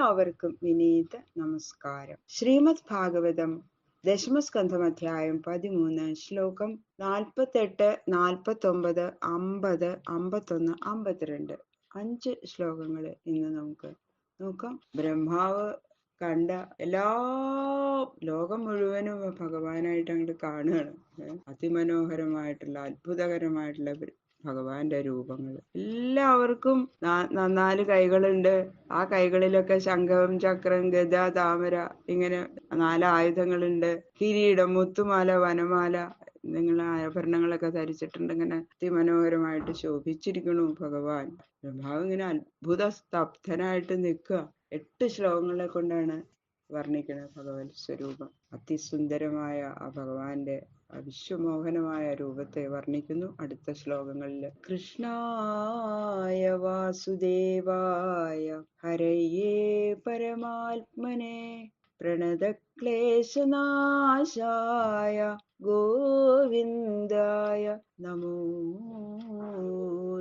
എല്ലാവർക്കും വിനീത നമസ്കാരം. ശ്രീമദ് ഭാഗവതം ദശമസ്കന്ധം അധ്യായം 13 ശ്ലോകം 48, 49, 50, 51, 52 5 ശ്ലോകങ്ങൾ ഇന്ന് നമുക്ക് നോക്കാം. ബ്രഹ്മാവ് കണ്ട എല്ലാ ലോകം മുഴുവനും ഭഗവാനായിട്ട് അങ്ങോട്ട് കാണുകയാണ്. അതിമനോഹരമായിട്ടുള്ള അത്ഭുതകരമായിട്ടുള്ള ഭഗവാന്റെ രൂപങ്ങൾ. എല്ലാവർക്കും 4 കൈകളുണ്ട്. ആ കൈകളിലൊക്കെ ശംഖം, ചക്രം, ഗദ, താമര, ഇങ്ങനെ 4 ആയുധങ്ങളുണ്ട്. കിരീടം, മുത്തുമാല, വനമാല, നിങ്ങൾ ആഭരണങ്ങളൊക്കെ ധരിച്ചിട്ടുണ്ട്. ഇങ്ങനെ അതിമനോഹരമായിട്ട് ശോഭിച്ചിരിക്കണു ഭഗവാൻ. ബ്രഹ്മാവ് ഇങ്ങനെ അത്ഭുത സ്തബ്ധനായിട്ട് നിൽക്കുക. 8 ശ്ലോകങ്ങളെ കൊണ്ടാണ് വർണ്ണിക്കുന്നത് ഭഗവത് സ്വരൂപം. അതിസുന്ദരമായ ആ ഭഗവാന്റെ വിശ്വമോഹനമായ രൂപത്തെ വർണ്ണിക്കുന്നു അടുത്ത ശ്ലോകങ്ങളിൽ. കൃഷ്ണായ വാസുദേവായ ഹരയേ പരമാത്മനെ പ്രണതക്ലേശനാശായ ഗോവിന്ദായ നമോ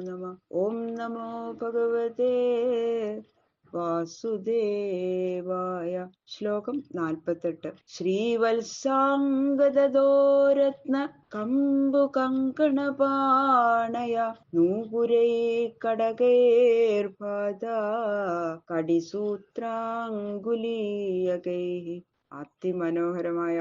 നമഃ. ഓം നമോ ഭഗവതേ വാസുദേവായ. ശ്ലോകം 48. ശ്രീവത്സാംഗദോരത്ന കമ്പു കങ്കണപാണയ നൂപുരൈ കടകൈർപാദ കടിസൂത്രാങ്കുലീയകൈ. അതിമനോഹരമായ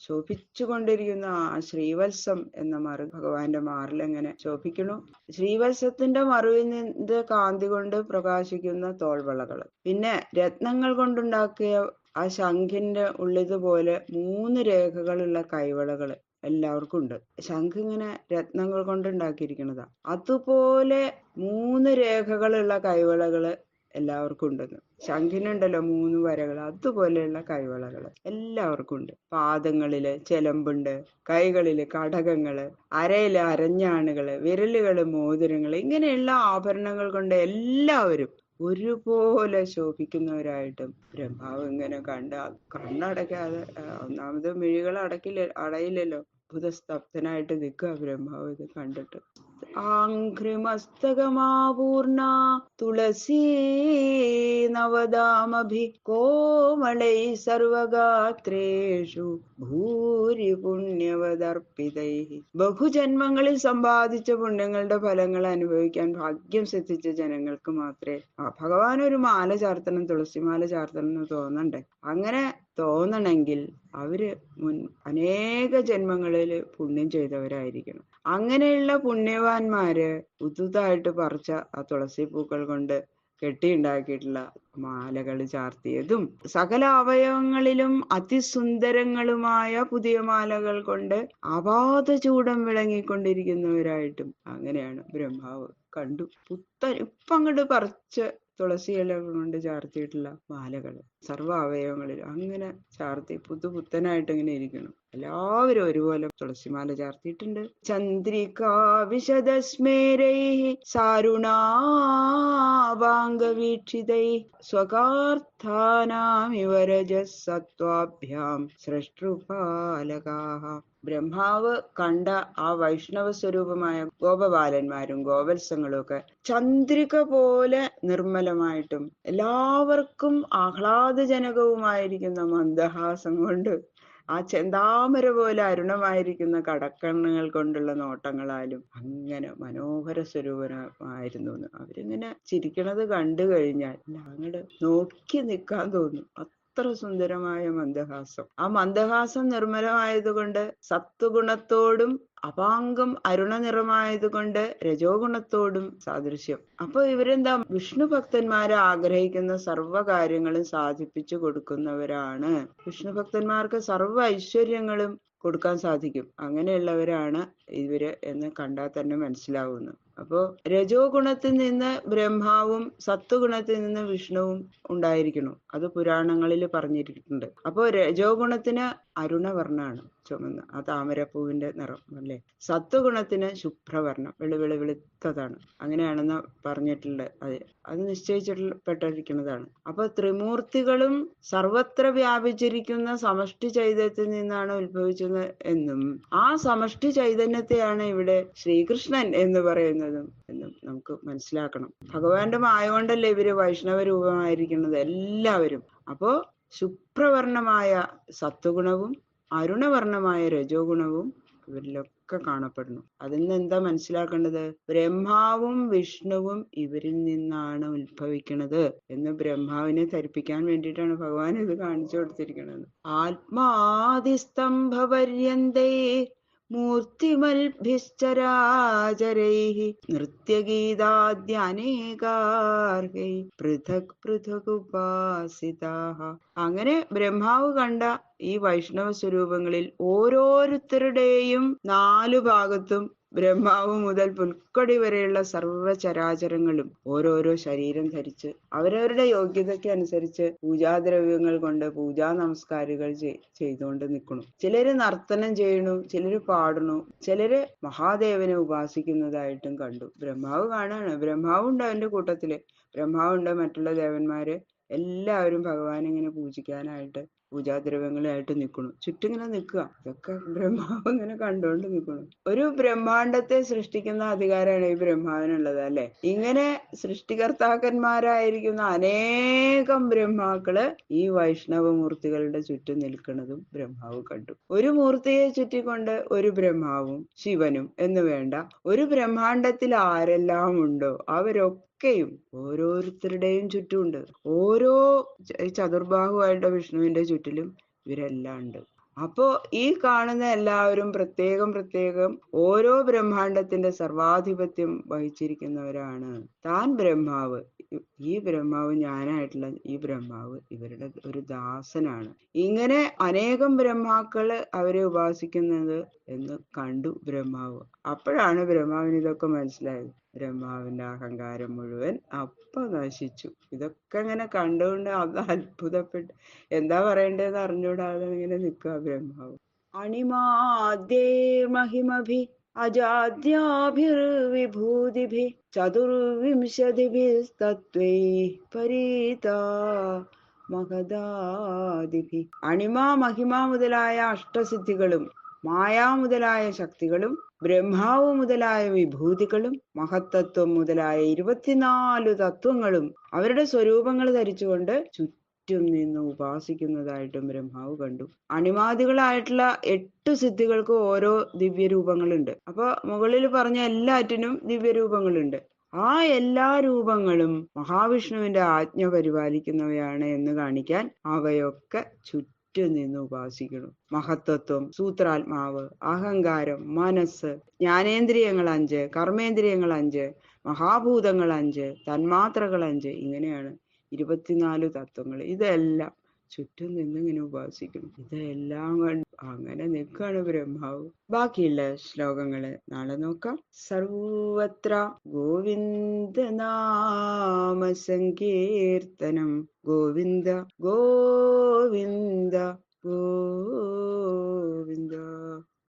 ശോഭിച്ചുകൊണ്ടിരിക്കുന്ന ആ ശ്രീവത്സം എന്ന ഭഗവാന്റെ മാറിലെങ്ങനെ ശോഭിക്കണു. ശ്രീവത്സത്തിന്റെ മറുവിൽ നിന്ന് കാന്തി കൊണ്ട് പ്രകാശിക്കുന്ന തോൾവളകൾ, പിന്നെ രത്നങ്ങൾ കൊണ്ടുണ്ടാക്കിയ ആ ശംഖിന്റെ ഉള്ളിതുപോലെ 3 രേഖകളുള്ള കൈവളകൾ എല്ലാവർക്കും ഉണ്ട്. ശംഖ് ഇങ്ങനെ രത്നങ്ങൾ കൊണ്ട് ഉണ്ടാക്കിയിരിക്കുന്നതാ. അതുപോലെ 3 രേഖകളുള്ള കൈവളകള് എല്ലാവർക്കും ഉണ്ടെന്ന്. ശംഖിനുണ്ടല്ലോ 3 വരകൾ, അതുപോലെയുള്ള കൈവളകൾ എല്ലാവർക്കും ഉണ്ട്. പാദങ്ങളില് ചെലമ്പുണ്ട്, കൈകളില് കടകങ്ങള്, അരയില് അരഞ്ഞാണുകള്, വിരലുകള് മോതിരങ്ങള്, ഇങ്ങനെയുള്ള ആഭരണങ്ങൾ കൊണ്ട് എല്ലാവരും ഒരുപോലെ ശോഭിക്കുന്നവരായിട്ടും ബ്രഹ്മാവ് ഇങ്ങനെ കണ്ണടയ്ക്കാതെ, ഒന്നാമത് മിഴികൾ അടയില്ലല്ലോ, അത്ഭുതസ്തബ്ധനായിട്ട് നിൽക്കുക ബ്രഹ്മാവ് ഇത് കണ്ടിട്ട്. ആഘ്രിമസ്തകമാപൂർണ തുളസീ നവദാമഭി കോമളൈ സർവഗാത്രേഷു ഭൂരി പുണ്യവദർപ്പിതൈ. ബഹുജന്മങ്ങളിൽ സമ്പാദിച്ച പുണ്യങ്ങളുടെ ഫലങ്ങൾ അനുഭവിക്കാൻ ഭാഗ്യം സിദ്ധിച്ച ജനങ്ങൾക്ക് മാത്രമേ ഭഗവാൻ ഒരു മാല ചാർത്തണം, തുളസിമാല ചാർത്തണം എന്ന് തോന്നണ്ടേ. അങ്ങനെ തോന്നണമെങ്കിൽ അവര് അനേക ജന്മങ്ങളിൽ പുണ്യം ചെയ്തവരായിരിക്കണം. അങ്ങനെയുള്ള പുണ്യവാന്മാര് പുതുതായിട്ട് പറിച്ച ആ തുളസി പൂക്കൾ കൊണ്ട് കെട്ടിയുണ്ടാക്കിയിട്ടുള്ള മാലകൾ ചാർത്തിയതും സകല അവയവങ്ങളിലും അതിസുന്ദരങ്ങളുമായ പുതിയ മാലകൾ കൊണ്ട് അപാത ചൂടം വിളങ്ങിക്കൊണ്ടിരിക്കുന്നവരായിട്ടും അങ്ങനെയാണ് ബ്രഹ്മാവ് കണ്ടു. ഇപ്പം അങ്ങോട്ട് പറിച്ച് തുളസി ഇലകൾ കൊണ്ട് ചാർത്തിയിട്ടുള്ള മാലകൾ സർവ്വ അവയവങ്ങളിലും അങ്ങനെ ചാർത്തി പുതുപുത്തനായിട്ട് ഇങ്ങനെ ഇരിക്കണം. എല്ലാവരും ഒരുപോലെ തുളസിമാല ചാർത്തിയിട്ടുണ്ട്. ചന്ദ്രികാ വിശദസ്മേരൈ സാരുണാഭാംഗവീക്ഷിതൈ സ്വകാർത്ഥാനാമിവരജസത്വാഭ്യാം സൃഷ്ടൃപാലകാഃ. ബ്രഹ്മാവ് കണ്ട ആ വൈഷ്ണവ സ്വരൂപമായ ഗോപബാലന്മാരും ഗോവത്സങ്ങളും ഒക്കെ ചന്ദ്രിക പോലെ നിർമ്മലമായിട്ടും എല്ലാവർക്കും ആഹ്ലാദജനകവുമായിരിക്കുന്ന മന്ദഹാസം കൊണ്ട്, ആ ചെന്താമര പോലെ അരുണമായിരിക്കുന്ന കടക്കണ്ണുകൾ കൊണ്ടുള്ള നോട്ടങ്ങളാലും അങ്ങനെ മനോഹര സ്വരൂപമായിരുന്നു. അവരിങ്ങനെ ചിരിക്കണത് കണ്ടു കഴിഞ്ഞാൽ അങ്ങോട്ട് നോക്കി നിൽക്കാൻ തോന്നും. അത്ര സുന്ദരമായ മന്ദഹാസം. ആ മന്ദഹാസം നിർമ്മലമായതുകൊണ്ട് സത്വഗുണത്തോടും അപാംഗം അരുണ നിറമായതുകൊണ്ട് രജോ ഗുണത്തോടും സാദൃശ്യം. അപ്പൊ ഇവരെന്താ, വിഷ്ണു ഭക്തന്മാരെ ആഗ്രഹിക്കുന്ന സർവ്വ കാര്യങ്ങളും സാധിപ്പിച്ചു കൊടുക്കുന്നവരാണ്. വിഷ്ണു ഭക്തന്മാർക്ക് സർവ്വ ഐശ്വര്യങ്ങളും കൊടുക്കാൻ സാധിക്കും. അങ്ങനെയുള്ളവരാണ് ഇവര് എന്ന് കണ്ടാൽ തന്നെ മനസ്സിലാവുന്നു. അപ്പോ രജോ ഗുണത്തിൽ നിന്ന് ബ്രഹ്മാവും സത്വഗുണത്തിൽ നിന്ന് വിഷ്ണുവും ഉണ്ടായിരിക്കണം. അത് പുരാണങ്ങളിൽ പറഞ്ഞിരിക്കുന്നുണ്ട്. അപ്പോ രജോ ഗുണത്തിന് അരുണവർണ്ണാണ്, ചുമന്ന ആ താമരപ്പൂവിന്റെ നിറം അല്ലേ. സത്വഗുണത്തിന് ശുഭ്രവർണ്ണം, വെളുത്തതാണ്. അങ്ങനെയാണെന്ന് പറഞ്ഞിട്ടുണ്ട്. അത് നിശ്ചയിച്ചിപ്പെട്ടിരിക്കുന്നതാണ്. അപ്പൊ ത്രിമൂർത്തികളും സർവത്ര വ്യാപിച്ചിരിക്കുന്ന സമഷ്ടി ചൈതന്യത്തിൽ നിന്നാണ് ഉത്ഭവിച്ചത് എന്നും ആ സമഷ്ടി ചൈതന്യത്തെയാണ് ഇവിടെ ശ്രീകൃഷ്ണൻ എന്ന് പറയുന്നതും എന്നും നമുക്ക് മനസ്സിലാക്കണം. ഭഗവാന്റെ മായ കൊണ്ടല്ലേ ഇവര് വൈഷ്ണവ രൂപമായിരിക്കുന്നത് എല്ലാവരും. അപ്പോ ശുഭ്രവർണമായ സത്വഗുണവും അരുണവർണമായ രജോ ഗുണവും ഇവരിലൊക്കെ കാണപ്പെടുന്നു. അതിൽ നിന്ന് എന്താ മനസ്സിലാക്കേണ്ടത്? ബ്രഹ്മാവും വിഷ്ണുവും ഇവരിൽ നിന്നാണ് ഉത്ഭവിക്കുന്നത് എന്ന് ബ്രഹ്മാവിനെ ധരിപ്പിക്കാൻ വേണ്ടിയിട്ടാണ് ഭഗവാൻ ഇത് കാണിച്ചു കൊടുത്തിരിക്കുന്നത്. ആത്മാദിസ്തംഭപര്യന്തേ മൂർത്തിമൽഭിശ്ചരാചരൈഃ നൃത്യഗീതാദ്യനേകാർഹൈ പൃഥക് പൃഥക് ഉപാസിതാഃ. അങ്ങനെ ബ്രഹ്മാവ് കണ്ട ഈ വൈഷ്ണവ സ്വരൂപങ്ങളിൽ ഓരോരുത്തരുടെയും 4 ഭാഗത്തും ബ്രഹ്മാവ് മുതൽ പുൽക്കൊടി വരെയുള്ള സർവ്വചരാചരങ്ങളും ഓരോരോ ശരീരം ധരിച്ച് അവരവരുടെ യോഗ്യതയ്ക്ക് അനുസരിച്ച് പൂജാദ്രവ്യങ്ങൾ കൊണ്ട് പൂജാ നമസ്കാരികൾ ചെയ്തുകൊണ്ട് നിൽക്കുന്നു. ചിലര് നർത്തനം ചെയ്യണു, ചിലര് പാടണു, ചിലര് മഹാദേവനെ ഉപാസിക്കുന്നതായിട്ടും കണ്ടു. ബ്രഹ്മാവ് കാണാണ്. ബ്രഹ്മാവുണ്ട് അവന്റെ കൂട്ടത്തില്. ബ്രഹ്മാവുണ്ട്, മറ്റുള്ള ദേവന്മാര് എല്ലാവരും ഭഗവാനെ ഇങ്ങനെ പൂജിക്കാനായിട്ട് പൂജാദ്രവ്യങ്ങളായിട്ട് നിൽക്കുന്നു. ചുറ്റും ഇങ്ങനെ നിൽക്കുക. ഇതൊക്കെ ബ്രഹ്മാവ് ഇങ്ങനെ കണ്ടുകൊണ്ട് നിൽക്കുന്നു. ഒരു ബ്രഹ്മാണ്ടത്തെ സൃഷ്ടിക്കുന്ന അധികാരമാണ് ഈ ബ്രഹ്മാവിനുള്ളത് അല്ലെ. ഇങ്ങനെ സൃഷ്ടികർത്താക്കന്മാരായിരിക്കുന്ന അനേകം ബ്രഹ്മാക്കള് ഈ വൈഷ്ണവ മൂർത്തികളുടെ ചുറ്റും നിൽക്കുന്നതും ബ്രഹ്മാവ് കണ്ടു. ഒരു മൂർത്തിയെ ചുറ്റിക്കൊണ്ട് ഒരു ബ്രഹ്മാവും ശിവനും എന്ന് വേണ്ട, ഒരു ബ്രഹ്മാണ്ടത്തിൽ ആരെല്ലാം ഉണ്ടോ അവരൊക്കെയും ഓരോരുത്തരുടെയും ചുറ്റുമുണ്ട്. ഓരോ ചതുർബാഹുവായിട്ട് വിഷ്ണുവിന്റെ ചുറ്റിലും ഇവരെല്ലാം ഉണ്ട്. അപ്പോ ഈ കാണുന്ന എല്ലാവരും പ്രത്യേകം പ്രത്യേകം ഓരോ ബ്രഹ്മാണ്ടത്തിന്റെ സർവാധിപത്യം വഹിച്ചിരിക്കുന്നവരാണ്. താൻ ബ്രഹ്മാവ്, ഈ ബ്രഹ്മാവ് ഞാനായിട്ടുള്ള ഈ ബ്രഹ്മാവ് ഇവരുടെ ഒരു ദാസനാണ്. ഇങ്ങനെ അനേകം ബ്രഹ്മാക്കള് അവരെ ഉപാസിക്കുന്നത് എന്ന് കണ്ടു ബ്രഹ്മാവ്. അപ്പോഴാണ് ബ്രഹ്മാവിന് ഇതൊക്കെ മനസ്സിലായത്. ബ്രഹ്മാവിന്റെ അഹങ്കാരം മുഴുവൻ അപ്പൊ നശിച്ചു. ഇതൊക്കെ ഇങ്ങനെ കണ്ടുകൊണ്ട് അത് അത്ഭുതപ്പെട്ട് എന്താ പറയണ്ടേന്ന് അറിഞ്ഞൂടാതെ ഇങ്ങനെ നിൽക്കുക ബ്രഹ്മാവ്. അണിമാദ്യേ മഹിമഭി അജാദ്യാഭിർവിഭൂതിഭി ചതുർവിംശതിഭിസ്തത്വൈ പരീതാ മഹദാദിഭി. അണിമ മഹിമ മുതലായ അഷ്ടസിദ്ധികളും മായാ മുതലായ ശക്തികളും ബ്രഹ്മാവ് മുതലായ വിഭൂതികളും മഹത്തത്വം മുതലായ 24 തത്വങ്ങളും അവരുടെ സ്വരൂപങ്ങൾ ധരിച്ചുകൊണ്ട് ചുറ്റും നിന്ന് ഉപാസിക്കുന്നതായിട്ടും ബ്രഹ്മാവ് കണ്ടു. അണിമാദികളായിട്ടുള്ള 8 സിദ്ധികൾക്ക് ഓരോ ദിവ്യരൂപങ്ങളുണ്ട്. അപ്പൊ മുകളിൽ പറഞ്ഞ എല്ലാറ്റിനും ദിവ്യരൂപങ്ങളുണ്ട്. ആ എല്ലാ രൂപങ്ങളും മഹാവിഷ്ണുവിന്റെ ആജ്ഞ പരിപാലിക്കുന്നവയാണ് എന്ന് കാണിക്കാൻ അവയൊക്കെ ചുറ്റും നിന്ന് ഉപാസിക്കണം. മഹത്തത്വം, സൂത്രാത്മാവ്, അഹങ്കാരം, മനസ്സ്, ജ്ഞാനേന്ദ്രിയങ്ങൾ 5, കർമ്മേന്ദ്രിയങ്ങൾ 5, മഹാഭൂതങ്ങൾ 5, തന്മാത്രകൾ 5, ഇങ്ങനെയാണ് 24 തത്വങ്ങൾ. ഇതെല്ലാം ചുറ്റും നിന്ന് ഇങ്ങനെ ഉപാസിക്കണം. ഇതെല്ലാം കണ്ട് അങ്ങനെ നിൽക്കാണ് ബ്രഹ്മാവ്. ബാക്കിയുള്ള ശ്ലോകങ്ങള് നാളെ നോക്കാം. സർവത്ര ഗോവിന്ദ നാമ സങ്കീർത്തനം. ഗോവിന്ദ ഗോവിന്ദ ഗോവിന്ദ.